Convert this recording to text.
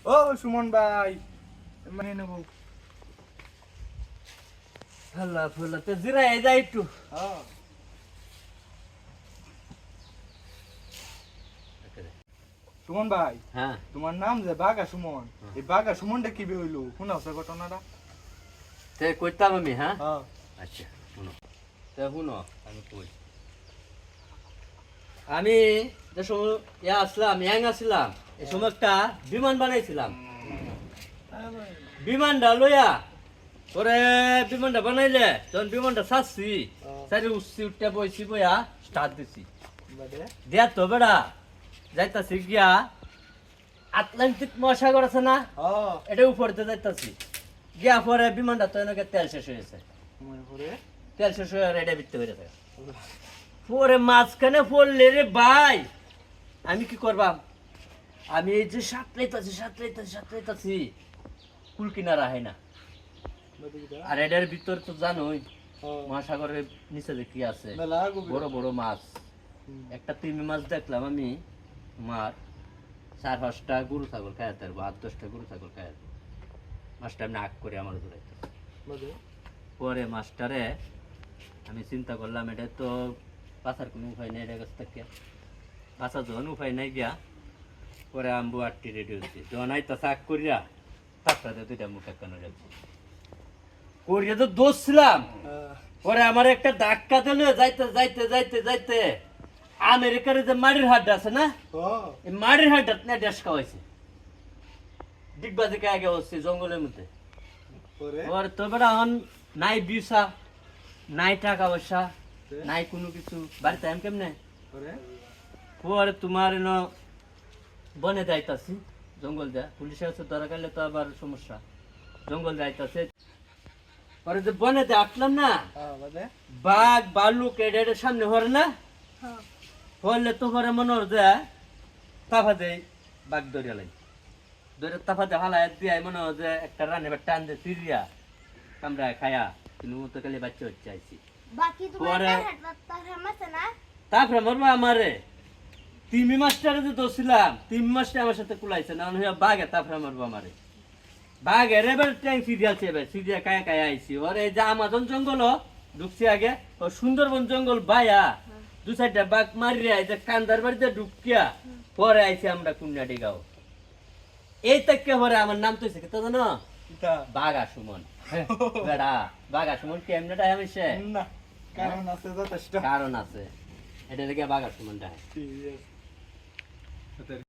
ও সুমন ভাই, মানে নেব। হাল্লা ফুল্লা তো জিরাই যাই একটু। হ্যাঁ সুমন ভাই, হ্যাঁ তোমার নাম যে বাঘা সুমন, এই বাঘা সুমনটা কি হইলো শোনা আছে ঘটনাটা? তে কইতাম আমি। হ্যাঁ হ্যাঁ আচ্ছা শুনো, তে শুনো আমি কই। আমি যে সময় আসলাম ইয়াং আসলাম, এই সময় একটা বিমান বানাইছিলাম। বিমানটা লইয়া পরে বিমানটা বানাইলে তখন বিমানটা ছাড়ছি, সারি উঠছি, উঠতে বইছি, বইয়া স্টার্ট দিছি। দিয়া তো বেড়া যাইতাছি গিয়া আটলান্টিক মহাসাগর আছে না, হ্যাঁ এটা উপরতে যাইতাছি। গিয়া পরে বিমানটা তো এনেকে তেল শেষ হয়ে গেছে। তেল শেষ হয়ে এটা বিত্তে হয়ে গেছে। পরে মাঝখানে পড়লে রে ভাই, আমি কি করবাম? আমি এই যে সাঁতরাইতাছি কুল কিনারা হয় না। আর এটার ভিতর তো জানোই মহাসাগরের নিচে যে কি আছে, বড় বড় মাছ। একটা তিমি মাছ দেখলাম আমি, তোমার 4-5টা গরু ছাগল খাইয়া তারবো, 8-10টা গরু ছাগল খাইয়া। মাছটা আমি আগ করে আমার ধরাইতে। পরে মাছটারে আমি চিন্তা করলাম এটা তো বাঁচার কোনো উপায় নেই, এটা কাছ থেকে বাঁচার যখন উপায় নাই গিয়া পরে আম্বু আটটি রেডি হচ্ছে, যখন আইতা চাক করিয়া তারপরে দুইটা মুখ একানো যাচ্ছে করিয়া তো দোষছিলাম। পরে আমার একটা ধাক্কা দিল, যাইতে যাইতে যাইতে যাইতে আমেরিকার যে মাড়ির হাটটা আছে না, এই মাড়ির হাটটা না ড্যাস খাওয়াইছে। ডিগবাজি কে আগে হচ্ছে জঙ্গলের মধ্যে। পরে তো বেটা এখন নাই বিসা, নাই টাকা পয়সা, নাই কোনো কিছু, বাড়িতে আমি কেমনে। পরে তোমার বনে যাইতাছি, জঙ্গল যা পুলিশের কাছে ধরা গেলে তো আবার সমস্যা। জঙ্গল যাইতাছে, পরে যে বনে আসলাম না, বাঘ বালুক এটার সামনে হরে না, হলে তো পরে মনে হয় যে তাফা দেয়, বাঘ ধরে লাই ধরে তাফা দিয়ে হালাই দিয়ে মনে হয় যে একটা রানে বা টান দিয়ে চিরিয়া কামড়ায় খায়া কিন্তু মতো কালি বাচ্চা হচ্ছে আইছি। পরে তারপরে মরবো আমারে তিমি মাস্টারে যে দোষিলাম, তিমি মাস্টার আমার সাথে কুলাইছে না, বাঘে তারপরে মারবো আমারে। বাঘের এবার ট্যাং সিরিয়াল চেয়ে সিরিয়া কায়া কায়া আইছি। ওর এই যে আমাজন জঙ্গল ঢুকছি আগে, ও সুন্দরবন জঙ্গল বাইয়া 2-4টা বাঘ মারিয়া এই যে কান্দার বাড়িতে ঢুকিয়া পরে আইছি আমরা কুন্ডাটি গাও। এই থেকে পরে আমার নাম তো কি তো জানো, বাঘা সুমন। বেড়া বাঘা সুমন কি এমনিটা হইছে না, কারণ আছে যথেষ্ট। কারণ আছে, এটা দেখে বাঘা সুমনটা।